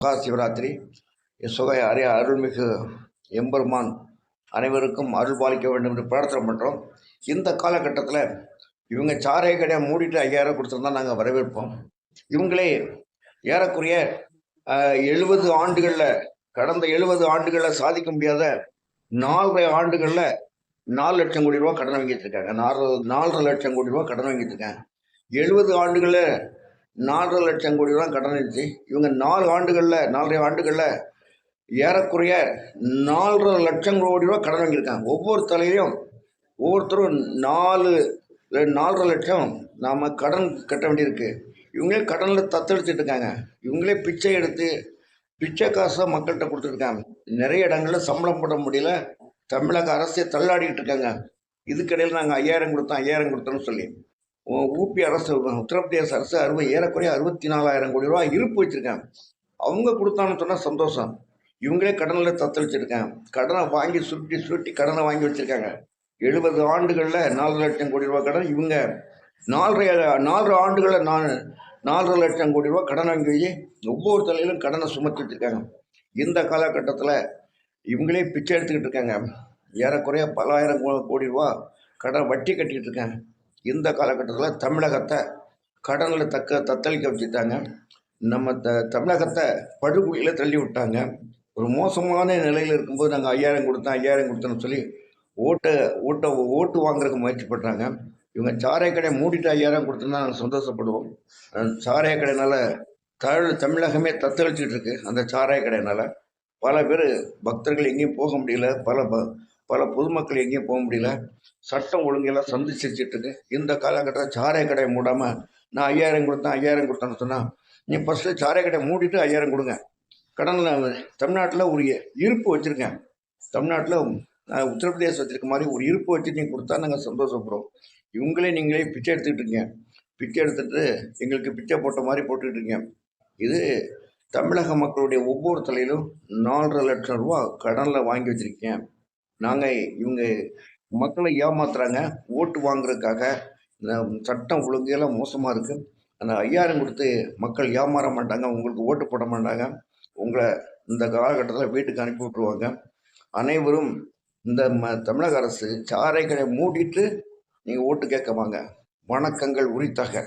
மகா சிவராத்திரி சுகை அருள்மிகு எம்பெருமான் அனைவருக்கும் அருள் பாலிக்க வேண்டும் என்று பிரார்த்தனை பண்ணுறோம். இந்த காலகட்டத்தில் இவங்க சாரை கடையை மூடிட்டு 5000 கொடுத்துருந்தா நாங்கள் வரவேற்போம். இவங்களே ஏறக்குறைய 70 ஆண்டுகளில் கடந்த 70 ஆண்டுகளில் சாதிக்க முடியாத 4.5 ஆண்டுகளில் 4 லட்சம் கோடி ரூபா கடன் வாங்கிட்டு இருக்காங்க. 4.5 லட்சம் கோடி ரூபா கடன் வாங்கிட்டு இருக்காங்க. 70 ஆண்டுகளில் 4.5 லட்சம் கோடி ரூபா கடன் இருந்துச்சு. இவங்க 4.5 ஆண்டுகளில் ஏறக்குறைய 4.5 லட்சம் கோடி ரூபா கடன் வாங்கியிருக்காங்க. ஒவ்வொரு தலையிலையும் ஒவ்வொருத்தரும் 4.5 லட்சம் நாம் கடன் கட்ட வேண்டியிருக்கு. இவங்களே கடனில் தத்தெடுத்துட்டு இருக்காங்க. இவங்களே பிச்சை எடுத்து பிச்சை காசை மக்கள்கிட்ட கொடுத்துருக்காங்க. நிறைய இடங்களில் சம்பளம் போட முடியல. தமிழக அரசே தள்ளாடிட்டு இருக்காங்க. இதுக்கிடையில் நாங்கள் 5000 கொடுத்தோம்னு சொல்லி ஊபி அரசு, உத்தரப்பிரதேச அரசு ஏறக்குறைய 64,000 கோடி ரூபா இருப்பு வச்சிருக்காங்க. அவங்க கொடுத்தான்னு சொன்னால் சந்தோஷம். இவங்களே கடனில் தத்தளிச்சிருக்காங்க. கடனை வாங்கி சுருட்டி கடனை வாங்கி வச்சிருக்காங்க. 70 ஆண்டுகளில் 4 லட்சம் கோடி ரூபா கடன். இவங்க 4 ஆண்டுகளில் 4 லட்சம் கோடி ரூபா கடன் வாங்கி ஒவ்வொரு தலையிலும் கடனை சுமத்தி வச்சிருக்காங்க. இந்த காலகட்டத்தில் இவங்களே பிச்சை எடுத்துக்கிட்டு இருக்காங்க. ஏறக்குறைய பல ஆயிரம் கோடி ரூபா கடன் வட்டி கட்டிக்கிட்டு இருக்காங்க. இந்த காலகட்டத்தில் தமிழகத்தை கடனில் தத்தளிக்க வச்சுட்டாங்க. நம்ம தமிழகத்தை படுகொலியில் தள்ளி விட்டாங்க. ஒரு மோசமான நிலையில் இருக்கும்போது நாங்கள் 5000 கொடுத்தோன்னு சொல்லி ஓட்டு வாங்குறதுக்கு முயற்சி பண்ணுறாங்க. இவங்க சாரை கடையை மூடிட்டு 5000 கொடுத்தோம்னா நாங்கள் சந்தோஷப்படுவோம். சாராய கடையினால் தமிழகமே தத்தளிச்சுட்டு இருக்கு. அந்த சாராய கடையினால் பல பேர் பக்தர்கள் எங்கேயும் போக முடியல. பல பொதுமக்கள் எங்கேயும் போக முடியல. சட்டம் ஒழுங்கெல்லாம் சந்திச்சுட்டு இருக்கு. இந்த காலகட்டத்தில் சாராய கடையை மூடாமல் நான் 5000 கொடுத்தேன்னு சொன்னால், நீ ஃபஸ்ட்டு சாராய கடையை மூடிட்டு 5000 கொடுங்க. கடனில் தமிழ்நாட்டில் ஒரு இருப்பு வச்சுருக்கேன். தமிழ்நாட்டில் உத்தரப்பிரதேசம் வச்சுருக்க மாதிரி ஒரு இருப்பு வச்சு நீங்கள் கொடுத்தா நாங்கள் சந்தோஷப்படுறோம். நீங்களே பிச்சை எடுத்துக்கிட்டு இருக்கீங்க. பிச்சை எடுத்துகிட்டு எங்களுக்கு பிச்சை போட்ட மாதிரி போட்டுக்கிட்டு இது தமிழக மக்களுடைய ஒவ்வொரு தலையிலும் 4.5 லட்சம் ரூபா கடனில் வாங்கி வச்சுருக்கீங்க. இவங்க மக்களை ஏமாத்துறாங்க ஓட்டு வாங்குறதுக்காக. இந்த சட்டம் ஒழுங்கெல்லாம் மோசமாக இருக்குது. அந்த 5000 கொடுத்து மக்கள் ஏமாற மாட்டாங்க, உங்களுக்கு ஓட்டு போட மாட்டாங்க. உங்களை இந்த காலகட்டத்தில் வீட்டுக்கு அனுப்பி விட்ருவாங்க. அனைவரும் இந்த தமிழக அரசு சாரை கடை மூடிட்டு நீங்கள் ஓட்டு கேட்க வாங்க. வணக்கங்கள் உரித்தாக.